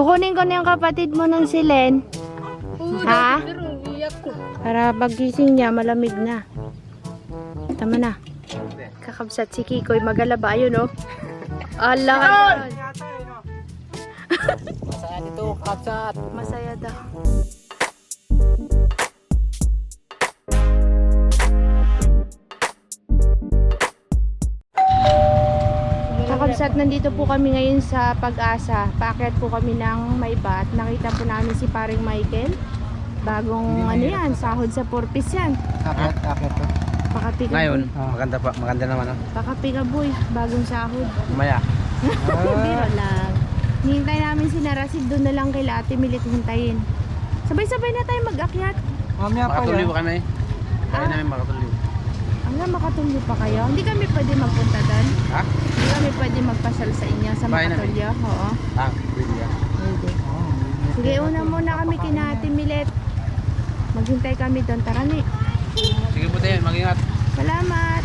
Kukunin ko na yung kapatid mo ng si Len. Ha? Para pagising niya, malamig na. Tama na. Kakabsat si Kikoy. Magalaba. Ayun, oh. Allah. Masaya dito, kapsat. Masaya daw. Kakabsat, nandito po kami ngayon sa Pag-asa. Paakyat po kami ng Maybat. Nakita po namin si paring Michael. Bagong ano yan, sahod sa Porpis yan. Akyat to. Pakapiga Ngayon, boy. maganda naman. Pakapiga boy, bagong sahod. Maya. Biro lang. Hintay namin si Narasid, doon na lang kay Ate Milit hintayin. Sabay-sabay na tayo mag-akyat. Mamaya pa Makatuloy yan. ba kami? Kaya namin makatuloy. Hanggang makatulyo pa kayo. Hindi kami pwede magpunta doon. Ha? Hindi kami pwede magpasyal sa inyo sa Bahay namin. Makatulyo. Oo. Pwede yan. Pwede. Sige, una muna kami kina Ate Milet. Maghintay kami doon. Tara ni. Sige po tayo, mag-ingat. Salamat.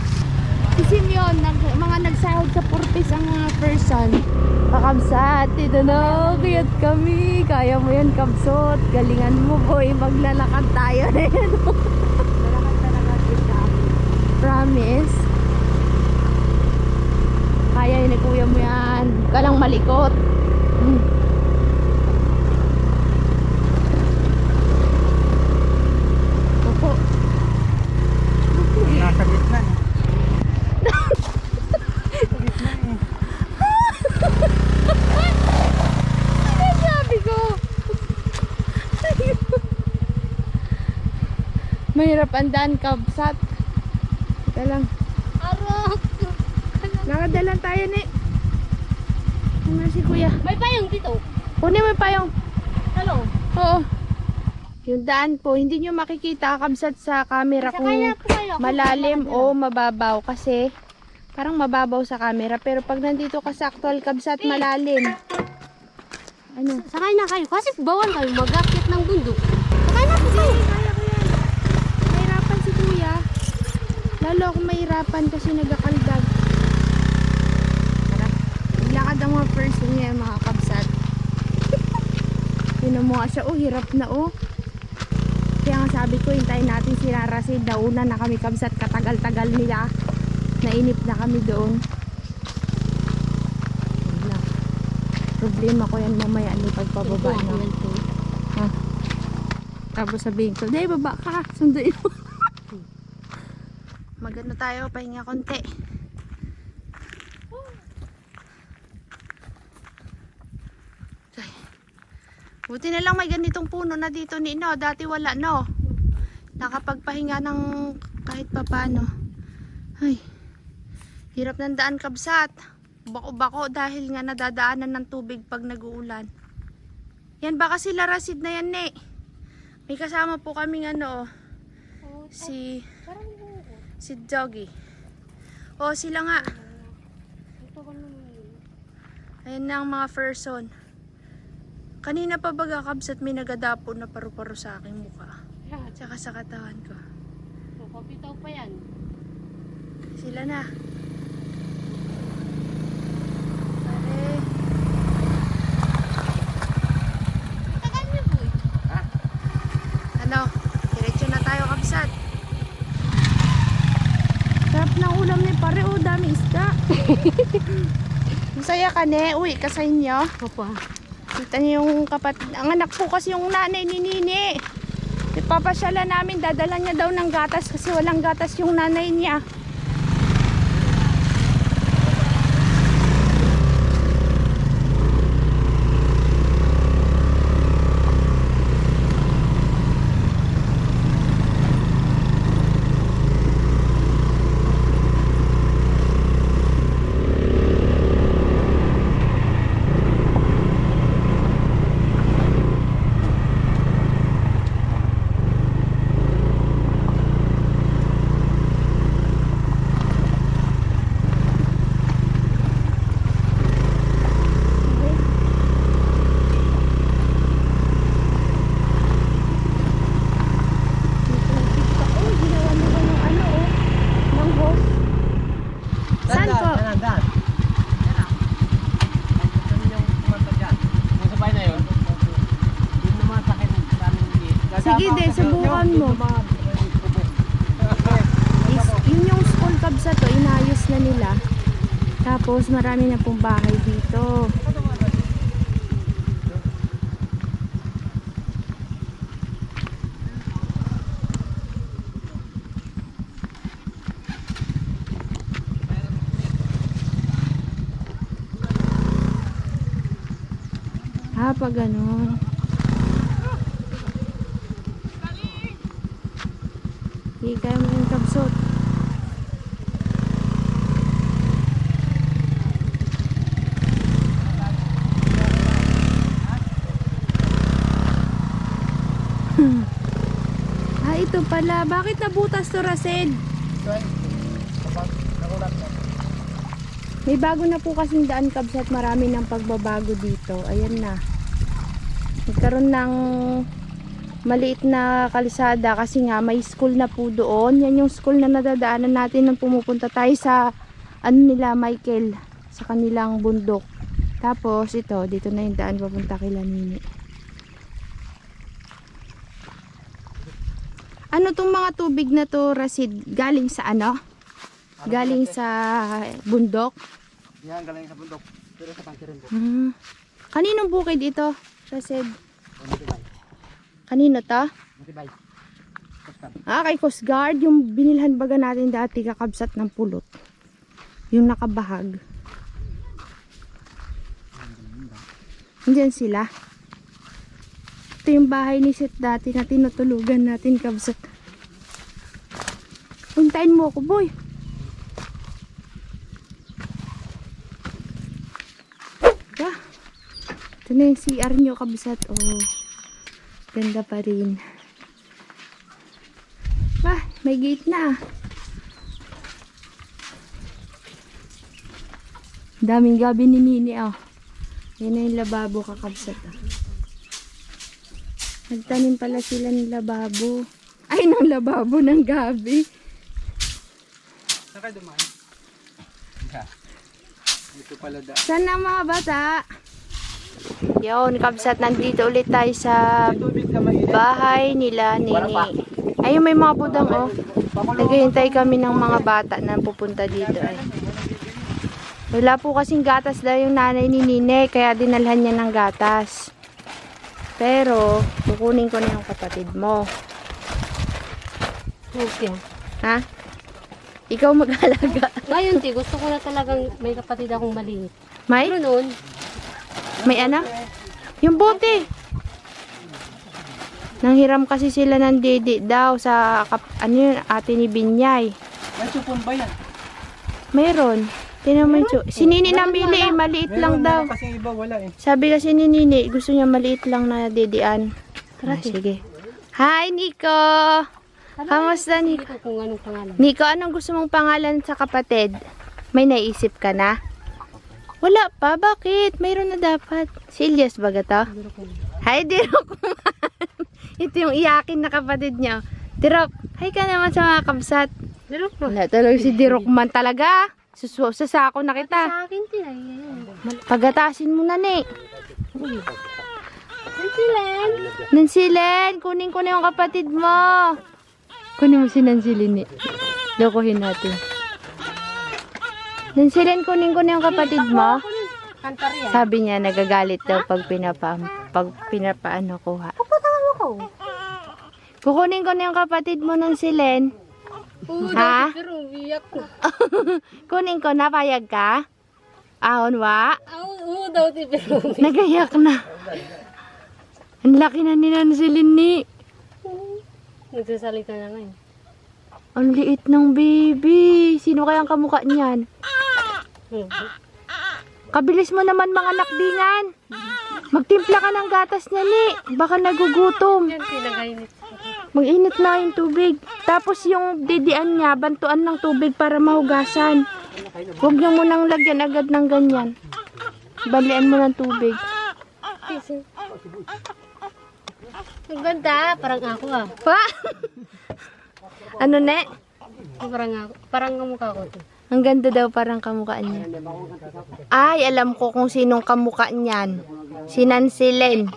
Si Simeon, mga nagsahod sa Purpis ang mga person. Kakabsat, ito na, kayat kami. Kaya mo yan, kabsot. Galingan mo, boy. Maglalakad tayo na yan. Lalakad talaga kita. Promise. Kaya yun, kuya mo yan. Huwag ka lang malikot. Opo. Nasa gitna eh. Sabi ko. Mahirap ang daan, kabsat. Ito lang. Nakadalan tayo ni. Ano si kuya? May payong dito. Kunin mo yung payong. Hello. Oo. Yung daan po, hindi nyo makikita kabsat sa camera kung malalim o mababaw. Kasi parang mababaw sa camera. Pero pag nandito ka sa actual kabsat, malalim. Ano? Sakay na kayo. Kasi bawal kayo mag-akyat ng bundok. Sakay na po kayo. Kaya ko yan. Mahirapan si kuya. Lalo akong mahirapan kasi nagakaldag. Tara. Maglakad ang mga person niya, mga kabsat. Tinan mo nga siya, oh, hirap na, oh. Kaya nga sabi ko, hintayin natin si Narasid. Nauna na kami kabsat, katagal-tagal nila. Nainip na kami doon. Wala. Problema ko yan mamaya ni pagpababa na. Ha? Tapos sabihin ko, "Day, baba ka, sunduin mo." Magano tayo, pahinga konti. Ay. Buti na lang may ganitong puno na dito ni No. Dati wala, no. Nakapagpahinga ng kahit papano. Ay. Hirap ng daan, kabsat. Bako-bako dahil nga nadadaanan ng tubig pag nag-uulan. Yan baka si Larasid na yan, ne. May kasama po kaming ano, si Doggy. Oh, sila nga. Ayan na ang mga person. Kanina pa baga kabsat may nagadapo na paru-paro sa aking mukha. Tsaka sa katawan ko. Kapitaw pa yan. Sila na. Pare. Tagal niyo po. Ano? Diretso na tayo, kabsat. Sarap ng ulam ni pare. Oh, dami isda. Masaya ka, ne. Uwi ka sa inyo. Opo. Kita niyo yung kapatid. Ang anak po kasi yung nanay ni Nini. Ipapasyala namin. Dadala niya daw ng gatas kasi walang gatas yung nanay niya. nila. Tapos marami na pong bahay dito. Pag ganun. Hindi kaya mo yung kabsot. Ito pala. Bakit nabutas to, Rasid? May bago na po kasing daan, Kabs, at marami ng pagbabago dito. Ayan na. Nagkaroon ng maliit na kalsada kasi nga may school na po doon. Yan yung school na nadadaanan natin nang pumupunta tayo sa nila Michael, sa kanilang bundok. Tapos ito, dito na yung daan papunta kay Nini. Ano tong mga tubig na to, Rasid? Galing sa ano? Galing sa bundok? Yan, galing sa bundok. Pero sa pangkirin po. Kaninong bukid ito, Rasid? Kanino to? Matibay. Kay Coast Guard. Yung binilhan baga natin dati kakabsat ng pulot. Yung nakabahag. Diyan sila. Ito yung bahay ni Seth dati na tinutulugan natin, kabsat. Puntayin mo ako, boy. Ito na yung CR nyo, kabsat. Oh, ganda pa rin. May gate na. Daming gabi ni Nini, oh. Yan na yung lababo, kakabsat. Nagtanim pala sila ng lababo. Ay, ng lababo ng gabi. Saan kayo dumaan? Dito pala daan. Saan na mga bata? Yun, kabsat, nandito ulit tayo sa bahay nila Nini. Ayun, may mga budang, oh. Naghihintay kami ng mga bata na pupunta dito. Ay. Wala po kasing gatas daw yung nanay ni Nini, kaya dinalhan niya ng gatas. Pero, kukunin ko na yung kapatid mo. Okay. Ha? Ikaw mag-alaga. Ngayon, ti, gusto ko na talagang may kapatid akong maliit. May? Pero noon, May ano? Yung bote. Nanghiram kasi sila ng dede daw sa ano yun, ate ni Binyay. May supon ba yan? Mayroon. Tinan mo yung si Nini namili eh, maliit lang daw. Kasi iba wala eh. Sabi kasi ni Nini, gusto niya maliit lang na dedean. Sige. Hi, Nico! Kamusta, hindi Nico? ko kung anong pangalan. Nico, anong gusto mong pangalan sa kapatid? May naisip ka na? Wala pa, bakit? Mayroon na dapat. Si Elias ba to? Hi, Dirok. Ito yung iyakin na kapatid niya. Dirok, hi ka naman sa mga kabsat. Dirok mo. Wala talaga si Dirok man talaga. Sasako na kita. Sa akin, ti, ayan. Pagatasin mo na, ni. Nansilen. Nansilen, kunin ko na yung kapatid mo. Kunin mo si Nansilen, ni. Lokohin natin. Nansilen, kunin ko na yung kapatid mo. Kantar yan. Sabi niya, nagagalit daw pag pinapaano kuha. Papatawan ko. Kukunin ko na yung kapatid mo ng Silen. Oo, Ha? dati pero umiyak ko. Kunin ko na, payag ka? Ahon wa? Oo, daw ti pero umiyak. Nagayak na. Ang laki na ni Nansilen ni. Nagsasalita na ngayon. Ang liit ng baby. Sino kayang kamukha niyan? Kabilis mo naman mga nakdingan. Magtimpla ka ng gatas niya, ni. Baka nagugutom. Yan, pinagainit. Mag-init na yung tubig. Tapos yung didian niya, bantuan ng tubig para mahugasan. Huwag niyo munang lagyan agad ng ganyan. Balian mo ng tubig. Ang ganda, parang ako ah. Pa? Ano, ne? Parang ako, parang kamukha ko to. Ang ganda daw parang kamukha niya. Ay, alam ko kung sinong kamukha niyan. Si Nansilen.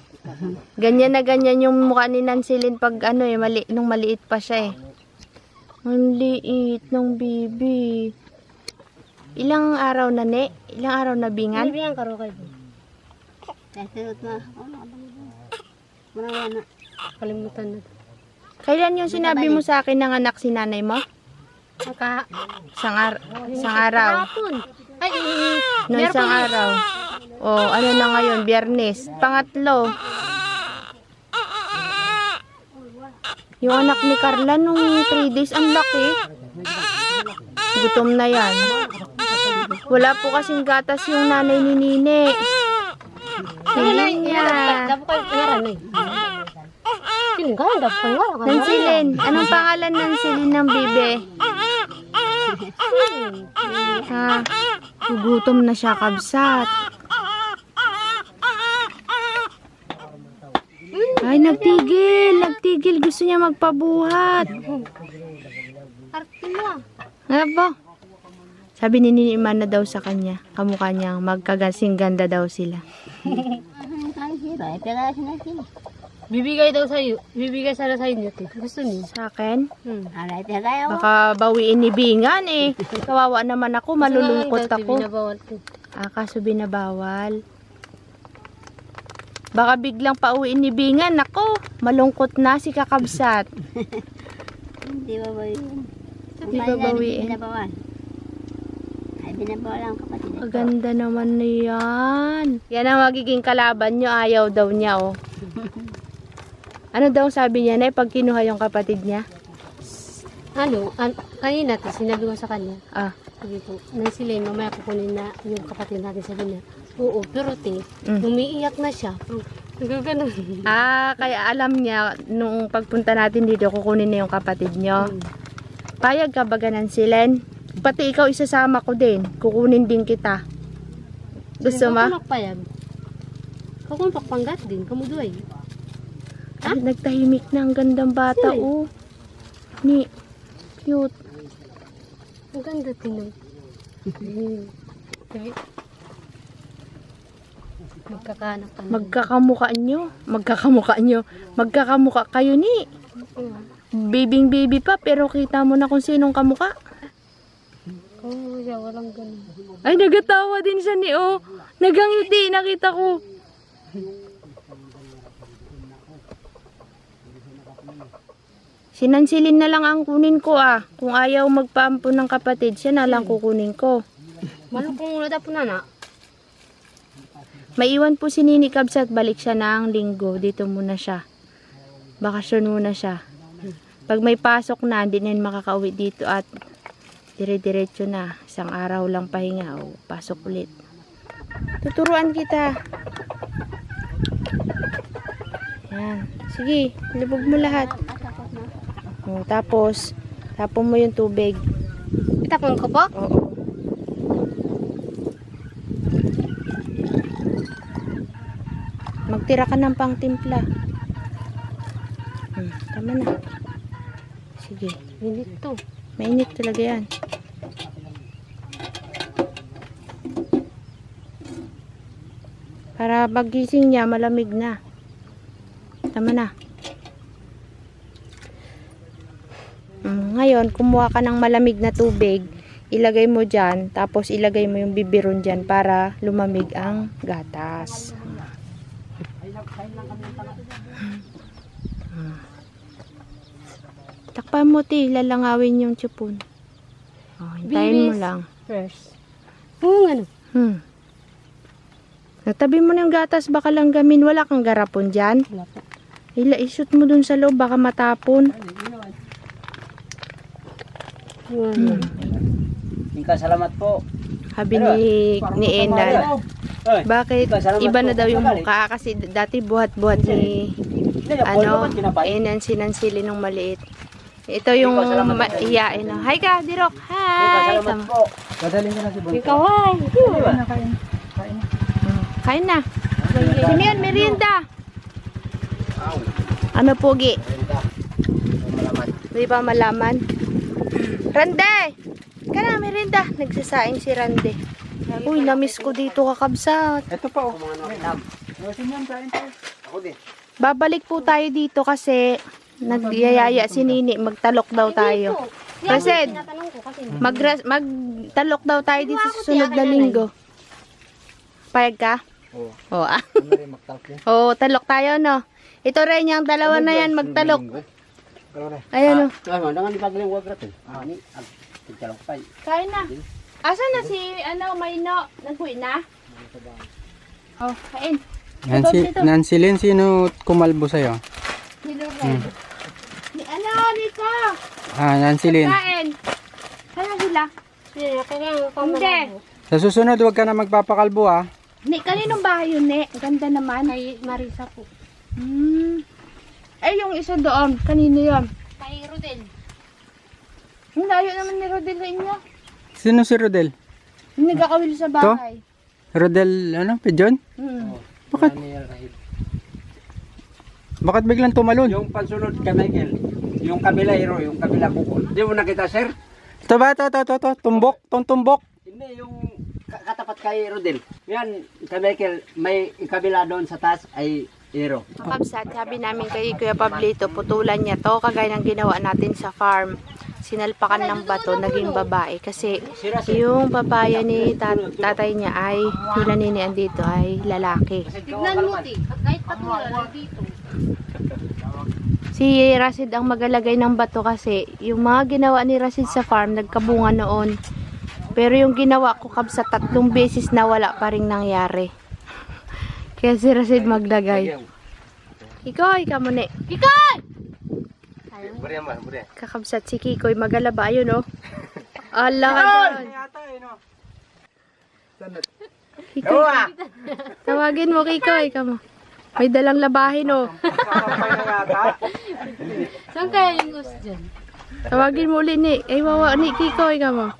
Ganyan na ganyan yung mukha ni Nansilen pag ano eh, nung maliit pa siya eh. Ang liit ng baby. Ilang araw na ne? Ilang araw na bingan? Bibigyan ka ro kayo. Kasunod na. Marami na. Kalimutan na. Kailan yung sinabi mo sa akin ng anak si nanay mo? Isang araw. Hapon. Ay, Noong isang araw. O, ano na ngayon? Biyernes. Pangatlo. Yung anak ni Carla nung 3 days, ang laki. Gutom na yan. Wala po kasing gatas yung nanay ni Nini. Silin niya. Dapat kayo pangaran eh. Silin ka, dapat kayo. Nansilin. Anong pangalan ng silin ng bebe? Ha? Gutom na siya, kabsat. Ay, nagtigil. Nagtigil. Gusto niya magpabuhat. Arkin mo. Ano ba? Sabi ni Nini Mana daw sa kanya, kamukha niyang magkagasing ganda daw sila. Bibigay daw sa'yo. Bibigay sana sa inyo. Gusto niyo? Sa akin? Alay, tayo. Baka bawiin ni Bingan eh. Kawawa naman ako, malulungkot ako. Kaso binabawal. Baka biglang pauwiin ni Bingan. Ako, malungkot na si Kakabsat. Hindi ba ba yun? Di ba bawiin? Binabawal. Ay, binabawal ang kapatid. Maganda naman na yan. Yan ang magiging kalaban nyo. Ayaw daw niya oh. Ano daw sabi niya na pag kinuha yung kapatid niya? Ano? Kanina, sinabi ko sa kanya. Sabi ko, nang sila mamaya kukunin na yung kapatid natin. Sabi niya, oo, pero Mm. umiiyak na siya. Nagaganon. Kaya alam niya, nung pagpunta natin dito, kukunin na yung kapatid nyo. Payag ka ba ganan silen? Pati ikaw isasama ko din. Kukunin din kita. Gusto mo? Payag. Kakun pakpanggat din, kamudoy. Ay, nagtahimik na ang gandang bata, Sili. oh. Ni, cute. Ang ganda tinan. Magkakanak ka na. Magkakamukha nyo. Magkakamukha kayo ni. Bibing baby pa, pero kita mo na kung sinong kamukha. Oo, siya, walang ganun. Ay, nagatawa din siya ni, oh. Nagangiti, nakita ko. Sinansilin na lang ang kunin ko Kung ayaw magpaampon ng kapatid, siya na lang kukunin ko. Malukong ulat po na na. Maiwan po si Nini Kabsat, balik siya na ang linggo. Dito muna siya. Bakasyon muna siya. Pag may pasok na, hindi na yun makakauwi dito at dire-diretso na. Isang araw lang pahinga o pasok ulit. Tuturuan kita. Yan. Sige, lubog mo lahat. Tapos, tapon mo yung tubig. Itapon ko po? Oo. Magtira ka ng pangtimpla. Tama na. Sige. Minit to. Mainit talaga yan. Para pagising niya, malamig na. Tama na. Ngayon, kumuha ka ng malamig na tubig. Ilagay mo dyan. Tapos ilagay mo yung bibiron dyan para lumamig ang gatas. Takpan mo, ti. Lalangawin yung tsupon. Hintayin mo lang. Fresh. Oo, ano? Natabi mo na yung gatas, baka lang gamin. Wala kang garapon dyan. Wala po. Ishoot mo dun sa loob, baka matapon. Ika, salamat po. Sabi ni Enal. Bakit iba na daw yung mukha? Kasi dati buhat-buhat ni Nancy nung maliit. Ito yung iyain. Hi ka, Dirok. Hi. Salamat po. Dadaling ko na si Bunso. Ikaw, ay. Kain na. Sino yan? Merienda. Ano, Pogi? Di ba malaman? Rande! Ka na, merienda. Nagsasaing si Rande. Uy, namiss ko dito, Kakabsat. Ito pa, oh. Ako din. Babalik po tayo dito kasi nagyayaya si Nini. Magtalok daw tayo. Rasid, Tinatanong ko kasi. magtalok daw tayo dito sa susunod na linggo. Payag ka? Oo. Oo. Ano rin magtalk yan? Oo, talok tayo, no? Ito rin, yung dalawa na yan, magtalok. Ayan, no? Ano, nangan di pagaling wag ratin. Ani, tigtalok pa. Kain na. Asan na si, Mayno? Nagpuwi na? Oh, kain. Nancy Lynn, sino kumalbo sa'yo? Si Lorel. Ni, Nico? Nancy Lynn. Kain. Saan sila? Hindi. Sa susunod, huwag ka na magpapakalbo ah. Ni, kaninong bahay yun, Ni? Ang ganda naman. Kay Marisa po. Ay, yung isa doon. Kanino yun? Kay Rodel. Ang layo naman ni Rodel sa inyo. Sino si Rodel? Yung nagkakawil sa bahay. Rodel, Pigeon? Bakit? Bakit biglang tumalon? Yung pansunod kay Michael, yung kabila hero, yung kabila bukol. Di mo nakita, sir? Ito ba? Ito. Tumbok. Tumbok. Hindi, yung katapat kay Rodel. Yan, kay Michael, may kabila doon sa taas ay hero. Kapsat, sabi namin kay Kuya Pablito, putulan niya to, kagaya ng ginawa natin sa farm. Sinalpakan ng bato, naging babae. Kasi yung papaya ni tatay niya ay, nila ninian dito ay lalaki. Tignan mo, ti. Kahit patulan dito. Si Rasid ang magalagay ng bato kasi yung mga ginawa ni Rasid sa farm, nagkabunga noon. Pero yung ginawa ko kabsa 3 beses na wala pa rin nangyari. Kaya si Rasid maglagay. Kikoy, kamuni. Kikoy! Kakabsat si Kikoy, magalaba yun, oh. Allah ka doon. Kikoy, tawagin mo Kikoy, kamo. May dalang labahin, oh. Saan kaya yung gusto dyan? Tawagin mo ulit, ni. Ay, wawa, ni Kikoy, kamo.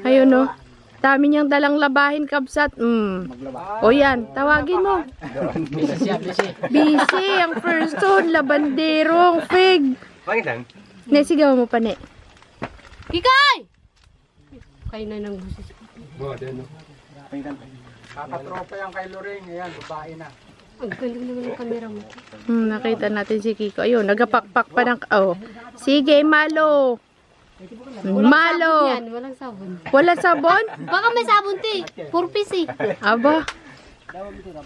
Ayun, oh. Dami niyang dalang labahin, kabsat. O yan, tawagin mo. Busy, ang first one, labandero, ang fig. Ne, sigaw mo pa, ne. Kikay! Kayo na ng busis. Kakatropa yan kay Loreng. Ayan, babae na. Ang galing naman yung camera mo. Nakita natin si Kiko. Ayun, nagapakpak pa ng... Oh. Sige, Malo. Malo. Yan, walang sabon. Wala sabon? Baka may sabon, ti. 4 piece, eh. Aba.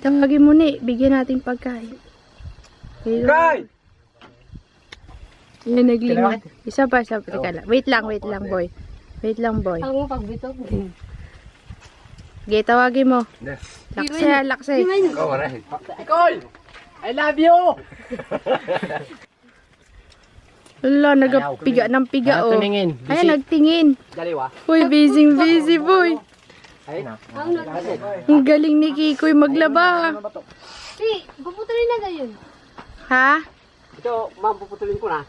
Tawagin mo, ni. Bigyan natin pagkain. Kikoy! Yan, naglingon. Isa pa. Teka lang. Wait lang, boy. Wait lang, boy. Ang mo pagbitok. Sige, tawagin mo. Laksay. Nicole! I love you! Wala, nagapiga ng piga, oh. Tumingin. Ayan, nagtingin. Daliwa. Uy, busy, boy. Ay, Ang galing ni Kikoy maglaba. Ti, puputulin na gayon. Ha? ito, ma'am, puputulin ko na.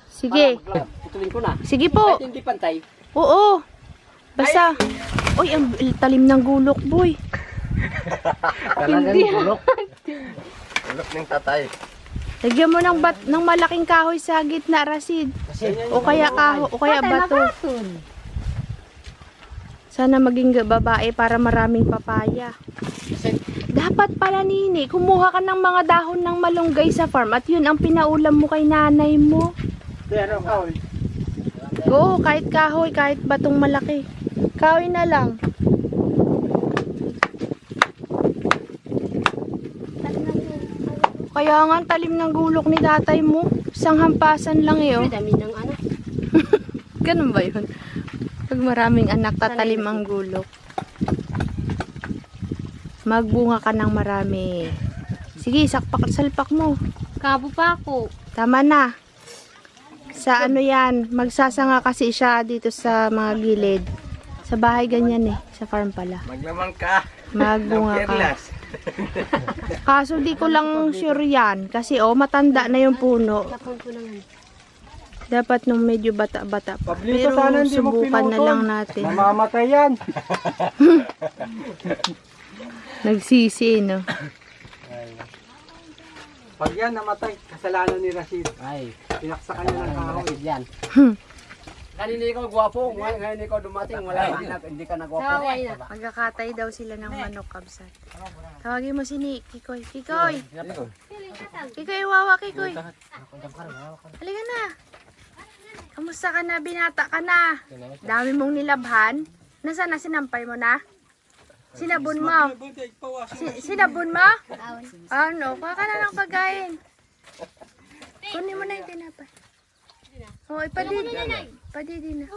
Sige. Puputulin ko na. Sige po. Kahit hindi pantay. Oo. Basta. Uy, ang talim ng gulok, boy. Talagang bulok. Bulok ng tatay. Lagyan mo ng malaking kahoy sa gitna, Rasid. O kaya bato. Sana maging babae para maraming papaya. Dapat pala, Nini, kumuha ka ng mga dahon ng malunggay sa farm at yun ang pinaulam mo kay nanay mo. Oo, kahit kahoy, kahit batong malaki. Kahoy na lang. Kaya nga ang talim ng gulok ni tatay mo. Isang hampasan lang eh, oh. Dami ng anak. Ganun ba yun? Pag maraming anak, tatalim ang gulok. Magbunga ka ng marami. Sige, salpak mo. Kabo pa ako. Tama na. Sa ano yan, magsasanga kasi siya dito sa mga gilid. Sa bahay ganyan eh, sa farm pala. Maglamang ka. Magbunga ka. Kaso di ko lang sure yan. Kasi matanda na yung puno. Tapon ko naman. Dapat nung medyo bata-bata pa. Pablito, Pero sana hindi mo subukan na pinutol. lang natin. Mamamatay yan. Nagsisi, no? Pag yan namatay, kasalanan ni Rashid. Ay, Pinaksakan niya ng kahoy. yan. Kanina ikaw gwapo, ngayon ikaw dumating, wala hindi ka nagwapo. Saway na. Magkakatay daw sila ng manok, kabsat. Tawagin mo si Kikoy. Kikoy! Kikoy, wawa, Kikoy. Halika na. Kamusta ka na? Binata ka na. Dami mong nilabhan. Nasaan na? Sinampay mo na? Sinabon mo? Sinabon mo? Ano? Kuha ka na ng pagkain. Kunin mo na yung tinapay. Oo, ipadidi. Padidi na.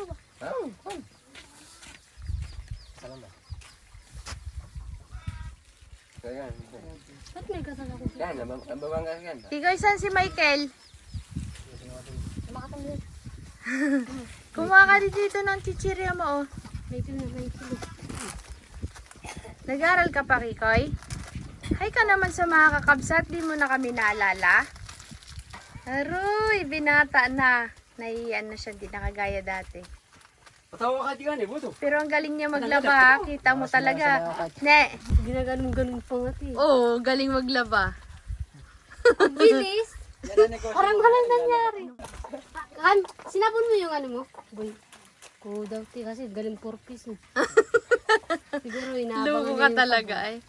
Ba't may kasal ako? Ikaw, saan si Michael? Kumuha ka dito ng chichirya mo, oh. May ito na, may ito. Nag-aral ka pa, Kikoy? Hi ka naman sa mga kakabsat, di mo na kami naalala. Aroy, binata na. Naiiyan na siya, di nakagaya dati. Patawa ka diyan eh, buto. Pero ang galing niya maglaba, ha? Kita mo talaga. Ne. Ginaganong-ganong pa nga eh. Oo, galing maglaba. Bilis! Parang walang nangyari. Kan, sinabon mo yung ano mo? Boy. Oo daw, ti, kasi galing 4 piece. Siguro inabang Luko ka talaga, eh.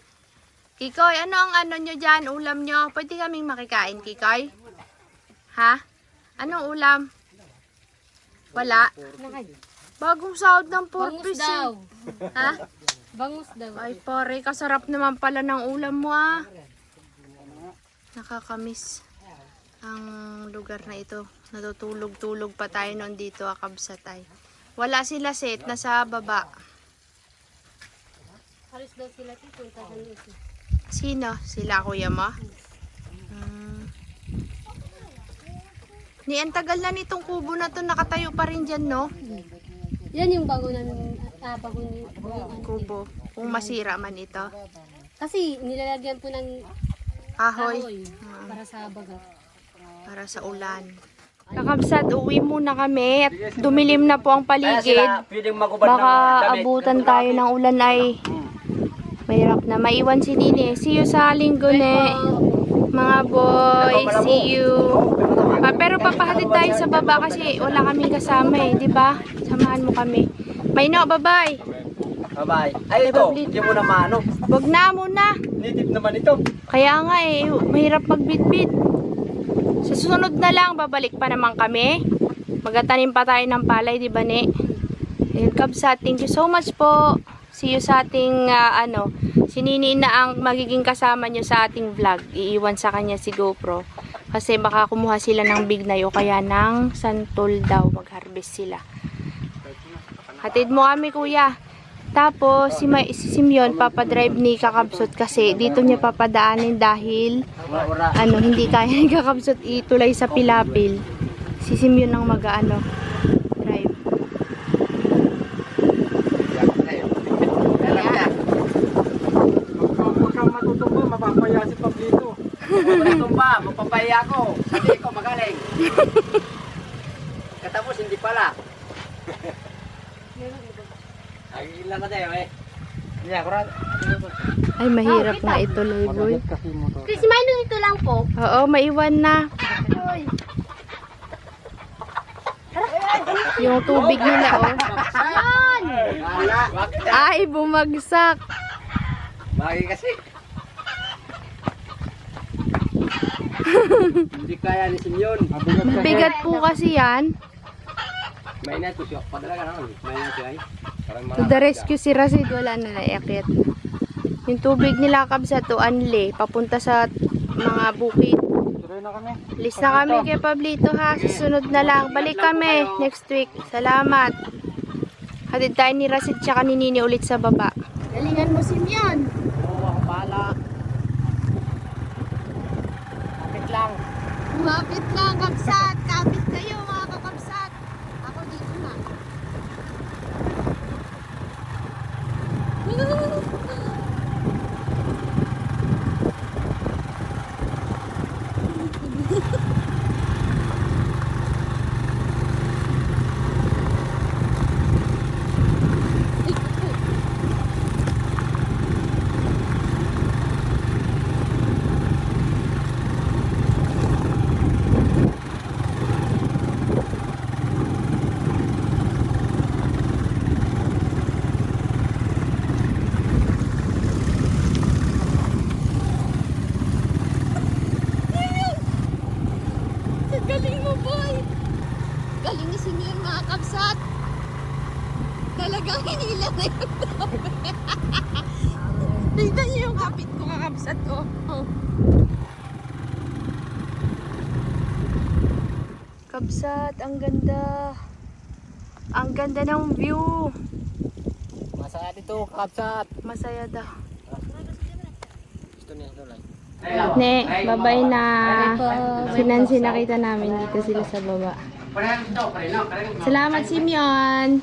Kikoy, ano ang ano nyo dyan? Ulam nyo? Pwede kaming makikain, Kikoy? Ha? Anong ulam? Wala. Bagong sahod ng 4 Bangus piece, daw. eh. Ha? Bangus daw. Ay, pare, kasarap naman pala ng ulam mo, ah. Nakakamiss ang lugar na ito. Natutulog-tulog pa tayo noon dito, Kabsatay. Wala sila set, nasa baba. Halos daw sila ti, punta sa ito. Sino? Sila, kuya mo? Ni, ang tagal na nitong kubo na to, nakatayo pa rin dyan, no? Yan yung bago namin, bago ni Kubo. Kung masira man ito. Kasi nilalagyan po ng Kahoy. kahoy para sa baga. Para sa ulan. Kakabsat, uwi muna kami at dumilim na po ang paligid. Pwedeng magubad Baka abutan tayo ng ulan ay mahirap na. Maiwan si Nini. See you sa linggo, ne. Mga boy, see you. Pero papahatid tayo sa baba kasi wala kaming kasama eh, di ba? Samahan mo kami. Mayno, bye-bye. Bye-bye. Ay, ito. Hindi mo na maano. Wag na muna. Native naman ito. Kaya nga eh, mahirap magbitbit. Sa susunod na lang, babalik pa naman kami. Magatanim pa tayo ng palay, di ba, ne? Ayun, Kabsat, thank you so much po. See you sa ating, si Nini na ang magiging kasama nyo sa ating vlog. Iiwan sa kanya si GoPro. Kasi baka kumuha sila ng bignay o kaya ng santol daw. Mag-harvest sila. Hatid mo kami, kuya. Tapos, si Simeon, papadrive ni Kakabsot kasi dito niya papadaanin dahil hindi kaya ni Kakabsot itulay sa Pilapil. Si Simeon ang drive. Huwag kang matutumba, mapapaya si Pablito. Matumba, magpapaya ako. Sabi ko, magaling. Katapos, hindi pala. Ay, ilan na tayo eh. Hindi, akurat. Ay, mahirap nga ito, Boy. Kasi motor. Kasi may ito lang po. Oo, maiwan na. Yung tubig nila, oh. Wala. Ay, bumagsak. Bakit kasi? Hindi kaya ni Simeon. Bigat po kasi yan. May na ito siya. Padala ka naman. May na siya ay. To the rescue si Rasid, wala na naiakit. Yung tubig nila, Kabsat, to Anle, papunta sa mga bukid. Tuloy na kami. Alis na kami kay Pablito, ha. Susunod na lang. Balik kami next week. Salamat. Hatid tayo ni Rasid tsaka ni Nini ulit sa baba. Galingan mo, Simeon. Oo, ako pala. Kapit lang. Kapit lang, Kabsat. Kapit kayo, mga kakabsat. Ako dito na. si Mir mga kapsat. Talagang hinila na yung dobe. Tignan niyo yung kapit ko kakapsat ko. Oh. Kapsat, ang ganda. Ang ganda ng view. Masaya dito, kapsat. Masaya daw. Gusto niya ito lang. Ne, babay na. Si Nancy nakita namin dito sila sa baba. Salamat, Simeon.